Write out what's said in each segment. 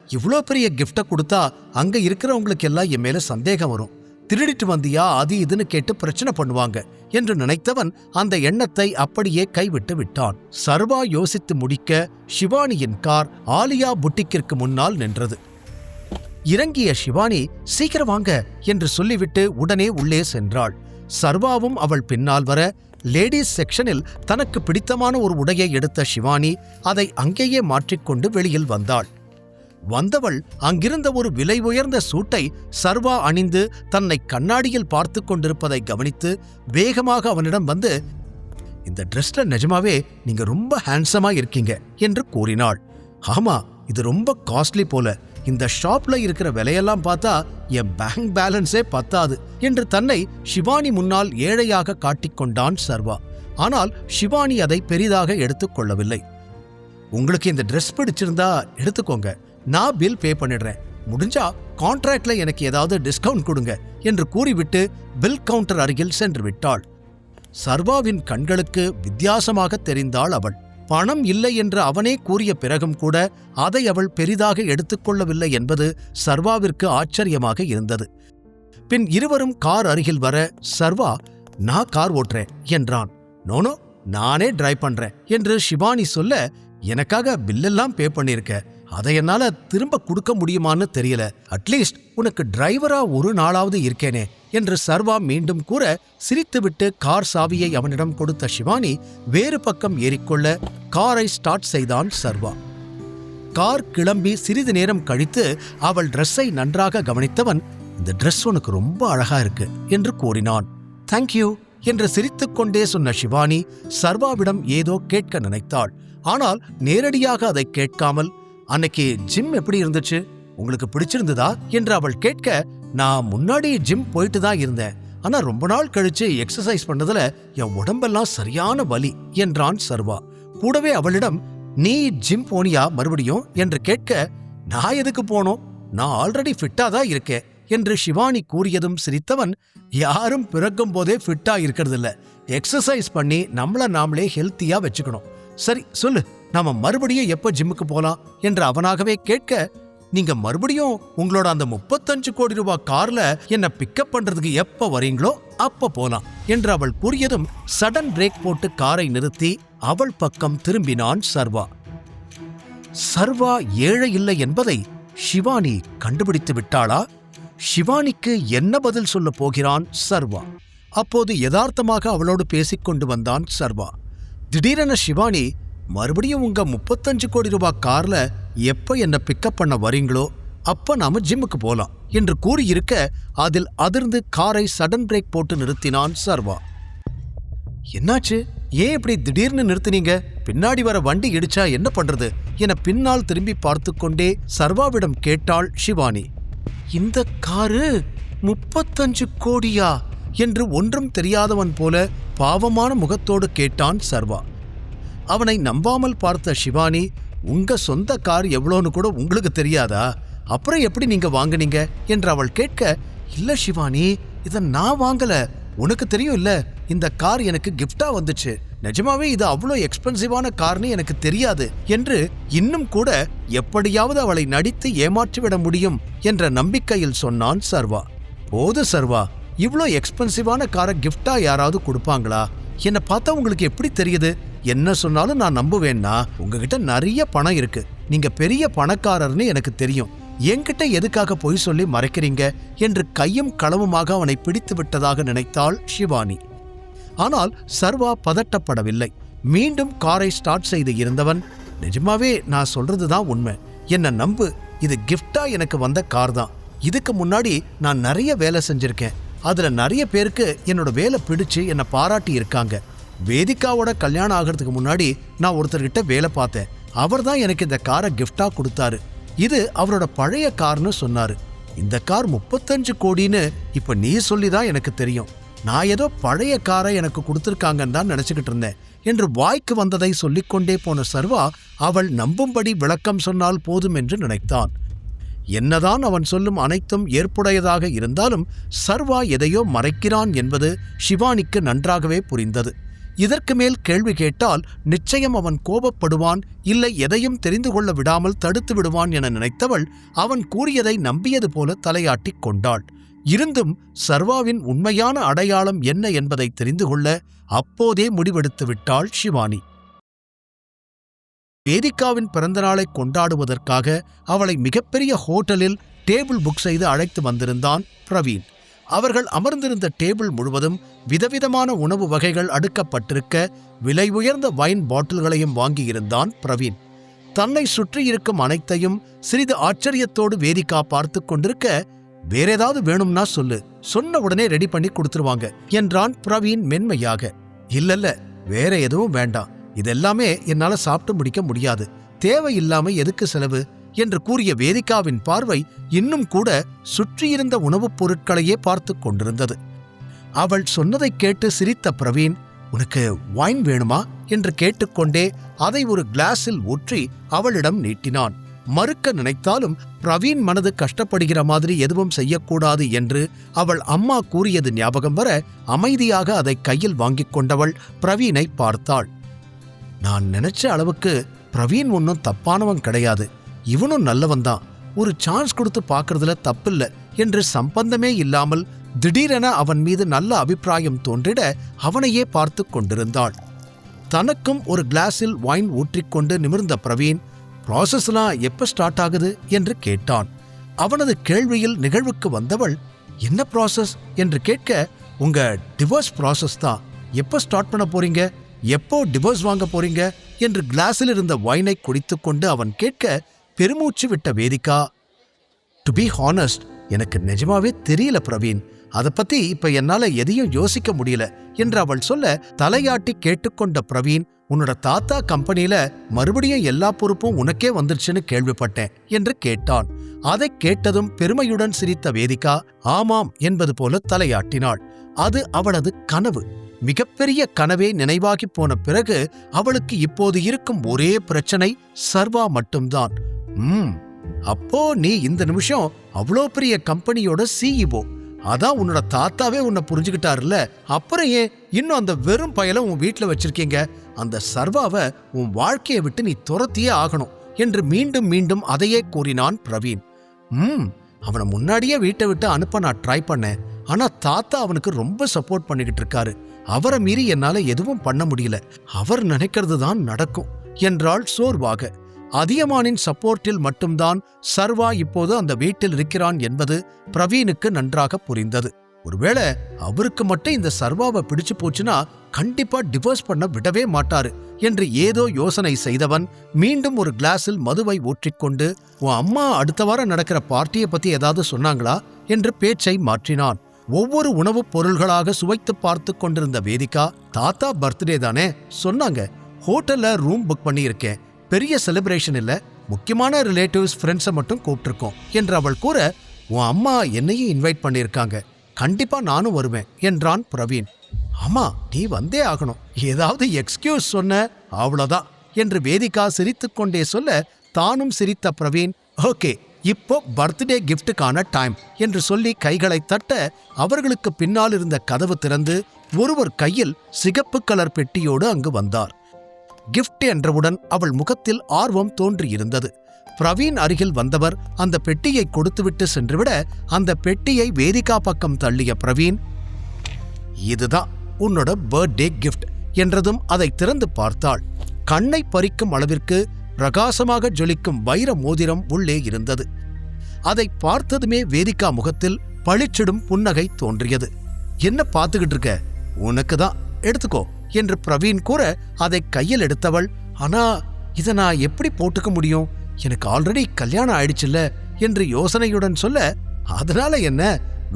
இவ்வளோ பெரிய கிஃப்டை கொடுத்தா அங்க இருக்கிறவங்களுக்கு எல்லாம் என் மேல சந்தேகம் வரும், திருடிட்டு வந்தியா அது இதுன்னு கேட்டு பிரச்சனை பண்ணுவாங்க என்று நினைத்தவன் அந்த எண்ணத்தை அப்படியே கைவிட்டு விட்டான். சர்வா யோசித்து முடிக்க ஷிவானியின் கார் ஆலியா புட்டிக்கிற்கு முன்னால் நின்றது. இறங்கிய ஷிவானி சீக்கிரம் வாங்க என்று சொல்லிவிட்டு உடனே உள்ளே சென்றாள். சர்வாவும் அவள் பின்னால் வர லேடீஸ் செக்ஷனில் தனக்கு பிடித்தமான ஒரு உடையை எடுத்த ஷிவானி அதை அங்கேயே மாற்றிக்கொண்டு வெளியில் வந்தாள். வந்தவள் அங்கிருந்த ஒரு விலை உயர்ந்த சூட்டை சர்வா அணிந்து தன்னை கண்ணாடியில் பார்த்து கொண்டிருப்பதை கவனித்து வேகமாக அவனிடம் வந்து, இந்த ட்ரெஸ்ல நிஜமாவே நீங்க ரொம்ப ஹேண்ட்ஸமா இருக்கீங்க என்று கூறினாள். ஆமா, இது ரொம்ப காஸ்ட்லி போல, இந்த ஷாப்ல இருக்கிற விலையெல்லாம் பார்த்தா என் பேங்க் பேலன்ஸே பத்தாது என்று தன்னை ஷிவானி முன்னால் ஏழையாக காட்டிக்கொண்டான் சர்வா. ஆனால் ஷிவானி அதை பெரிதாக எடுத்துக்கொள்ளவில்லை. உங்களுக்கு இந்த ட்ரெஸ் பிடிச்சிருந்தா எடுத்துக்கோங்க, நான் பில் பே பண்ணிடுறேன், முடிஞ்சா கான்ட்ராக்ட்ல எனக்கு ஏதாவது டிஸ்கவுண்ட் கொடுங்க என்று கூறிவிட்டு பில் கவுண்டர் அருகில் சென்று விட்டாள். சர்வாவின் கண்களுக்கு வித்தியாசமாக தெரிந்தாள் அவள். பணம் இல்லை என்று அவனே கூறிய பிறகும் கூட அதை அவள் பெரிதாக எடுத்துக்கொள்ளவில்லை என்பது சர்வாவிற்கு ஆச்சரியமாக இருந்தது. பின் இருவரும் கார் அருகில் வர சர்வா, நான் கார் ஓட்டுறேன் என்றான். நோனோ, நானே டிரைவ் பண்றேன் என்று ஷிவானி சொல்ல, எனக்காக பில்லெல்லாம் பே பண்ணிருக்க, அதை என்னால திரும்ப கொடுக்க முடியுமான்னு தெரியல, அட்லீஸ்ட் உனக்கு டிரைவரா ஒரு நாளாவது இருக்கேனே என்று சர்வா மீண்டும் கூற சிரித்துவிட்டு கார் சாவியை அவனிடம் கொடுத்த ஷிவானி வேறு பக்கம் ஏறிக்கொள்ள காரை ஸ்டார்ட் செய்தான் சர்வா. கார் கிளம்பி சிறிது நேரம் கழித்து அவள் ட்ரெஸ்ஸை நன்றாக கவனித்தவன், இந்த ட்ரெஸ் உனக்கு ரொம்ப அழகா இருக்கு என்று கூறினான். தேங்க்யூ என்று சிரித்துக்கொண்டே சொன்ன ஷிவானி சர்வாவிடம் ஏதோ கேட்க நினைத்தாள். ஆனால் நேரடியாக அதை கேட்காமல், அன்னைக்கு ஜிம் எப்படி இருந்துச்சு, உங்களுக்கு பிடிச்சிருந்ததா என்று அவள் கேட்க, நான் முன்னாடி ஜிம் போயிட்டு தான் இருந்தேன், ஆனா ரொம்ப நாள் கழிச்சு எக்ஸசைஸ் பண்ணதுல என் உடம்பெல்லாம் சரியான வலி என்றான் சர்வா. கூடவே அவளிடம், நீ ஜிம் போனியா மறுபடியும் என்று கேட்க, நான் எதுக்கு போனோம், நான் ஆல்ரெடி ஃபிட்டா தான் இருக்கேன் என்று ஷிவானி கூறியதும் சிரித்தவன், யாரும் பிறக்கும் போதே ஃபிட்டா இருக்கிறது இல்ல, எக்ஸசைஸ் பண்ணி நம்மள நாமளே ஹெல்த்தியா வச்சுக்கணும். சரி சொல்லு, நாம மறுபடியும் எப்ப ஜிம்முக்கு போலாம் என்று அவனாகவே கேட்க, நீங்க மறுபடியும் உங்களோட அந்த 35 கோடி ரூபாய் கார்ல என்ன பிக்கப் பண்றதுக்கு எப்ப வரீங்களோ அப்ப போலாம் என்று அவள் கூறியதும் சடன் பிரேக் போட்டு காரை நிறுத்தி அவள் பக்கம் திரும்பினான் சர்வா. சர்வா ஏழை இல்லை என்பதை ஷிவானி கண்டுபிடித்து விட்டாளா? ஷிவானிக்கு என்ன பதில் சொல்ல போகிறான் சர்வா? அப்போது யதார்த்தமாக அவளோடு பேசிக்கொண்டு வந்தான் சர்வா. திடீரென ஷிவானி, மறுபடியும் உங்க 35 கோடி ரூபாய் கார்ல எப்ப என்ன பிக்கப் பண்ண வரீங்களோ அப்ப நாம ஜிம்முக்கு போலாம் என்று கூறியிருக்க அதில் அதிர்ந்து காரை சடன் பிரேக் போட்டு நிறுத்தினான் சர்வா. என்னாச்சு, ஏன் இப்படி திடீர்னு நிறுத்தினீங்க, பின்னாடி வர வண்டி இடிச்சா என்ன பண்றது என பின்னால் திரும்பி பார்த்து கொண்டே சர்வாவிடம் கேட்டாள் ஷிவானி. இந்த காரு 35 கோடியா என்று ஒன்றும் தெரியாதவன் போல பாவமான முகத்தோடு கேட்டான் சர்வா. அவனை நம்பாமல் பார்த்த ஷிவானி, உங்க சொந்த கார் எவ்வளோன்னு கூட உங்களுக்கு தெரியாதா, அப்புறம் எப்படி நீங்க வாங்குனீங்க என்று அவள் கேட்க, இல்ல ஷிவானி, இதை நான் வாங்கல, உனக்கு தெரியும் இல்ல, இந்த கார் எனக்கு கிஃப்டா வந்துச்சு, நிஜமாவே இது அவ்வளோ எக்ஸ்பென்சிவான கார்னு எனக்கு தெரியாது என்று இன்னும் கூட எப்படியாவது அவளை நடித்து ஏமாற்றிவிட முடியும் என்ற நம்பிக்கையில் சொன்னான் சர்வா. போது சர்வா, இவ்வளோ எக்ஸ்பென்சிவான காரை கிஃப்டா யாராவது கொடுப்பாங்களா, என்னை பார்த்தா உங்களுக்கு எப்படி தெரியுது, என்ன சொன்னாலும் நான் நம்புவேன்னா, உங்ககிட்ட நிறைய பணம் இருக்கு, நீங்க பெரிய பணக்காரர்னு எனக்கு தெரியும், என்கிட்ட எதுக்காக பொய் சொல்லி மறைக்கிறீங்க என்று கையும் களவுமாக அவனை பிடித்து விட்டதாக நினைத்தாள் ஷிவானி. ஆனால் சர்வா பதட்டப்படவில்லை. மீண்டும் காரை ஸ்டார்ட் செய்து இருந்தவன், நிஜமாவே நான் சொல்றதுதான் உண்மை, என்ன நம்பு, இது கிஃப்டா எனக்கு வந்த கார் தான், இதுக்கு முன்னாடி நான் நிறைய வேலை செஞ்சிருக்கேன், அதுல நிறைய பேருக்கு என்னோட வேலை பிடிச்சு என்னை பாராட்டி இருக்காங்க, வேதிகாவோட கல்யாணம் ஆகிறதுக்கு முன்னாடி நான் ஒருத்தர்கிட்ட வேலை பார்த்தேன், அவர் தான் எனக்கு இந்த காரை கிஃப்டா கொடுத்தாரு, இது அவரோட பழைய கார்னு சொன்னாரு, இந்த கார் 35 கோடின்னு இப்ப நீ சொல்லிதான் எனக்கு தெரியும், நான் ஏதோ பழைய காரை எனக்கு கொடுத்துருக்காங்கன்னு தான் நினைச்சுக்கிட்டு இருந்தேன் என்று வாய்க்கு வந்ததை சொல்லிக்கொண்டே போன சர்வா அவள் நம்பும்படி விளக்கம் சொன்னால் போதும் என்று நினைத்தான். என்னதான் அவன் சொல்லும் அனைத்தும் ஏற்புடையதாக இருந்தாலும் சர்வா எதையோ மறைக்கிறான் என்பது ஷிவானிக்கு நன்றாகவே புரிந்தது. இதற்கு மேல் கேள்வி கேட்டால் நிச்சயம் அவன் கோபப்படுவான், இல்லை எதையும் தெரிந்து கொள்ள விடாமல் தடுத்து விடுவான் என நினைத்தவள் அவன் கூறியதை நம்பியது போல தலையாட்டிக் கொண்டாள். இருந்தும் சர்வாவின் உண்மையான அடையாளம் என்ன என்பதை தெரிந்து கொள்ள அப்போதே முடிவெடுத்து விட்டாள் ஷிவானி. வேதிகாவின் பிறந்தநாளை கொண்டாடுவதற்காக அவளை மிகப்பெரிய ஹோட்டலில் டேபிள் புக் செய்து அழைத்து வந்திருந்தான் பிரவீன். அவர்கள் அமர்ந்திருந்த டேபிள் முழுவதும் விதவிதமான உணவு வகைகள் அடுக்கப்பட்டிருக்க விலை உயர்ந்த வைன் பாட்டில்களையும் வாங்கியிருந்தான் பிரவீன். தன்னை சுற்றியிருக்கும் அனைத்தையும் சிறிது ஆச்சரியத்தோடு வேதிகா பார்த்து கொண்டிருக்க, வேற ஏதாவது வேணும்னா சொல்லு, சொன்ன உடனே ரெடி பண்ணி கொடுத்துருவாங்க என்றான் பிரவீன் மென்மையாக. இல்லல்ல, வேற எதுவும் வேண்டாம், இதெல்லாமே என்னால சாப்பிட்டு முடிக்க முடியாது, தேவையில்லாம எதுக்கு செலவு என்று கூறிய வேதிகாவின் பார்வை இன்னும் கூட சுற்றியிருந்த உணவுப் பொருட்களையே பார்த்து கொண்டிருந்தது. அவள் சொன்னதை கேட்டு சிரித்த பிரவீன், உனக்கு வைன் வேணுமா என்று கேட்டுக்கொண்டே அதை ஒரு கிளாஸில் ஊற்றி அவளிடம் நீட்டினான். மறுக்க நினைத்தாலும் பிரவீன் மனது கஷ்டப்படுகிற மாதிரி எதுவும் செய்யக்கூடாது என்று அவள் அம்மா கூறியது ஞாபகம் வர அமைதியாக அதை கையில் வாங்கிக் கொண்டவள் பிரவீனை பார்த்தாள். நான் நினைச்ச அளவுக்கு பிரவீன் ஒன்னும் தப்பானவன் கிடையாது, இவனும் நல்லவன்தான், ஒரு சான்ஸ் கொடுத்து பார்க்கறதுல தப்பில்ல என்று சம்பந்தமே இல்லாமல் திடீரென அவன் மீது நல்ல அபிப்பிராயம் தோன்றிட அவனையே பார்த்து கொண்டிருந்தாள். தனக்கும் ஒரு கிளாஸில் வைன் ஊற்றிக்கொண்டு நிமிர்ந்த பிரவீன், ப்ராசஸ்லாம் எப்ப ஸ்டார்ட் ஆகுது என்று கேட்டான். அவனது கேள்வியில் நிகழ்வுக்கு வந்தவள், என்ன ப்ராசஸ் என்று கேட்க, உங்க டிவோர்ஸ் ப்ராசஸ் தான், எப்ப ஸ்டார்ட் பண்ண போறீங்க, எப்போ டிவோர்ஸ் வாங்க போறீங்க என்று கிளாஸில் இருந்த வைனை குடித்துக்கொண்டு அவன் கேட்க பெருமூச்சு விட்ட வேதிகா, டு பி ஹானஸ்ட் எனக்கு நிஜமாவே தெரியல பிரவீன், அதை பத்தி இப்ப என்னால எதையும் யோசிக்க முடியல என்று அவள் சொல்ல தலையாட்டி கேட்டுக்கொண்ட பிரவீன், உன்னோட தாத்தா கம்பெனியில மறுபடியும் எல்லா பொறுப்பும் உனக்கே வந்துருச்சுன்னு கேள்விப்பட்டேன் என்று கேட்டான். அதை கேட்டதும் பெருமையுடன் சிரித்த வேதிகா ஆமாம் என்பது போல தலையாட்டினாள். அது அவளது கனவு, மிகப்பெரிய கனவே நினைவாகி போன பிறகு அவளுக்கு இப்போது இருக்கும் ஒரே பிரச்சனை சர்வா மட்டும்தான். அப்போ நீ இந்த நிமிஷம் அவ்வளோ பெரிய கம்பெனியோட சிஇஓ, அதான் உன்னோட தாத்தாவே உன்னை புரிஞ்சுக்கிட்டாருல்ல, அப்புறம் ஏன் இன்னும் அந்த வெறும் பயலை உன் வீட்டில் வச்சிருக்கீங்க, அந்த சர்வாவை உன் வாழ்க்கையை விட்டு நீ துரத்தியே ஆகணும் என்று மீண்டும் மீண்டும் அதையே கூறினான் பிரவீன். அவனை முன்னாடியே வீட்டை விட்டு அனுப்ப நான் ட்ரை பண்ணேன், ஆனா தாத்தா அவனுக்கு ரொம்ப சப்போர்ட் பண்ணிக்கிட்டு இருக்காரு, அவரை மீறி என்னால எதுவும் பண்ண முடியல, அவர் நினைக்கிறது தான் நடக்கும் என்றாள் சோர்வாக. அதியமானின் சப்போர்ட்டில் மட்டும்தான் சர்வா இப்போது அந்த வீட்டில் இருக்கிறான் என்பது பிரவீனுக்கு நன்றாக புரிந்தது. ஒருவேளை அவருக்கு மட்டும் இந்த சர்வாவை பிடிச்சு போச்சுன்னா கண்டிப்பா டிவோர்ஸ் பண்ண விடவே மாட்டாரு என்று ஏதோ யோசனை செய்தவன் மீண்டும் ஒரு கிளாஸில் மதுவை ஊற்றிக்கொண்டு, உன் அம்மா அடுத்த வாரம் நடக்கிற பார்ட்டியை பத்தி ஏதாவது சொன்னாங்களா என்று பேச்சை மாற்றினான். ஒவ்வொரு உணவுப் பொருள்களாக சுவைத்து பார்த்து கொண்டிருந்த வேதிகா, தாத்தா பர்த்டே தானே சொன்னாங்க, ஹோட்டல்ல ரூம் புக் பண்ணியிருக்கேன், பெரிய செலிப்ரேஷன் இல்ல, முக்கியமான ரிலேட்டிவ்ஸ் ஃப்ரெண்ட்ஸை மட்டும் கூப்பிட்டிருக்கோம் என்று அவள் கூற, உன் அம்மா என்னையும் இன்வைட் பண்ணியிருக்காங்க, கண்டிப்பா நானும் வருவேன் என்றான் பிரவீன். ஆமா நீ வந்தே ஆகணும், ஏதாவது எக்ஸ்கியூஸ் சொன்ன அவ்வளவுதான் என்று வேதிகா சிரித்துக்கொண்டே சொல்ல தானும் சிரித்த பிரவீன், ஓகே இப்போ பர்த்டே கிஃப்டுக்கான டைம் என்று சொல்லி கைகளை தட்ட அவர்களுக்கு பின்னால் இருந்த கதவு திறந்து ஒருவர் கையில் சிகப்பு கலர் பெட்டியோடு அங்கு வந்தார். கிஃப்ட் என்றவுடன் அவள் முகத்தில் ஆர்வம் தோன்றியிருந்தது. பிரவீன் அருகில் வந்தவர் அந்த பெட்டியை கொடுத்துவிட்டு சென்றுவிட அந்த பெட்டியை வேதிகா பக்கம் தள்ளிய பிரவீன், இதுதான் உன்னோட பர்த்டே கிஃப்ட் என்றதும் அதை திறந்து பார்த்தாள். கண்ணை பறிக்கும் அளவிற்கு பிரகாசமாக ஜொலிக்கும் வைர மோதிரம் உள்ளே இருந்தது. அதை பார்த்ததுமே வேதிகா முகத்தில் பளிச்சிடும் புன்னகை தோன்றியது. என்ன பார்த்துக்கிட்டு இருக்க, உனக்கு தான், எடுத்துக்கோ என்று பிரவீன் கூற அதை கையில் எடுத்தவள், ஆனா இதை நான் எப்படி போட்டுக்க முடியும், எனக்கு ஆல்ரெடி கல்யாணம் ஆயிடுச்சுல்ல என்று யோசனையுடன் சொல்ல, அதனால என்ன,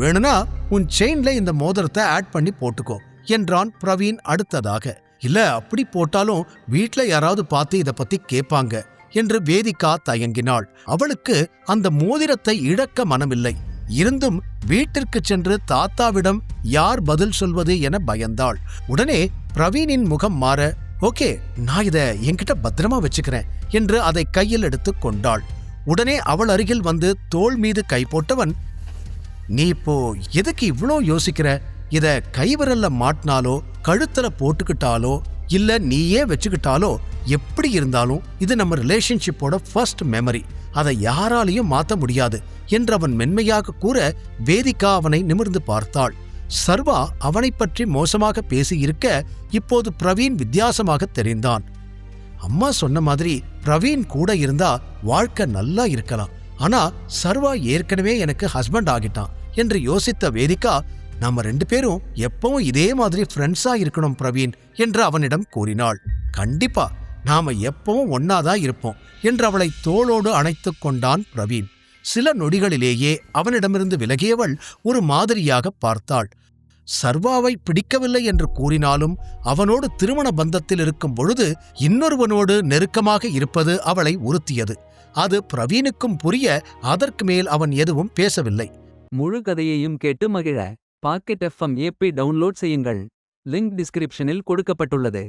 வேணும்னா உன் செயின்ல இந்த மோதிரத்தை ஆட் பண்ணி போட்டுக்கோ என்றான் பிரவீன் அடுத்ததாக. இல்ல அப்படி போட்டாலும் வீட்ல யாராவது பார்த்து இதை பத்தி கேட்பாங்க என்று வேதிகா தயங்கினாள். அவளுக்கு அந்த மோதிரத்தை இழக்க மனமில்லை. இருந்தும் வீட்டிற்கு சென்று தாத்தாவிடம் யார் பதில் சொல்வது என பயந்தாள். உடனே பிரவீனின் முகம் மாற, ஓகே நான் இதை என்கிட்ட பத்திரமா வச்சுக்கிறேன் என்று அதை கையில் எடுத்து கொண்டாள். உடனே அவள் அருகில் வந்து தோள் மீது கை போட்டவன், நீ இப்போ எதுக்கு இவ்ளோ யோசிக்கிற, இத கைவிரல்ல மாட்டினாலோ கழுத்துல போட்டுக்கிட்டாலோ இல்ல நீயே வச்சுக்கிட்டாலோ எப்படி இருந்தாலும் இது நம்ம ரிலேஷன்ஷிப்போட ஃபர்ஸ்ட் மெமரி, அதை யாராலையும் மாத்த முடியாது என்று அவன் மென்மையாக கூற வேதிகா அவனை நிமிர்ந்து பார்த்தாள். சர்வா அவனை பற்றி மோசமாக பேசியிருக்க இப்போது பிரவீன் வித்தியாசமாக தெரிந்தான். அம்மா சொன்ன மாதிரி பிரவீன் கூட இருந்தா வாழ்க்கை நல்லா இருக்கலாம், ஆனா சர்வா ஏற்கனவே எனக்கு ஹஸ்பண்ட் ஆகிட்டான் என்று யோசித்த வேதிகா, நாம 2 பேரும் எப்பவும் இதே மாதிரி ஃப்ரெண்ட்ஸா இருக்கணும் பிரவீன் என்று அவனிடம் கூறினாள். கண்டிப்பா நாம எப்பவும் ஒன்னாதான் இருப்போம் என்று அவளை தோளோடு அணைத்துக் கொண்டான் பிரவீன். சில நொடிகளிலேயே அவனிடமிருந்து விலகியவள் ஒரு மாதிரியாக பார்த்தாள். சர்வாவை பிடிக்கவில்லை என்று கூறினாலும் அவனோடு திருமண பந்தத்தில் இருக்கும் பொழுது இன்னொருவனோடு நெருக்கமாக இருப்பது அவளை உறுத்தியது. அது பிரவீனுக்கும் புரிய அதற்கு மேல் அவன் எதுவும் பேசவில்லை. முழு கதையையும் கேட்டு மகிழ பாக்கெட் FM ஆப்பை டவுன்லோட் செய்யுங்கள். லிங்க் டிஸ்கிரிப்ஷனில் கொடுக்கப்பட்டுள்ளது.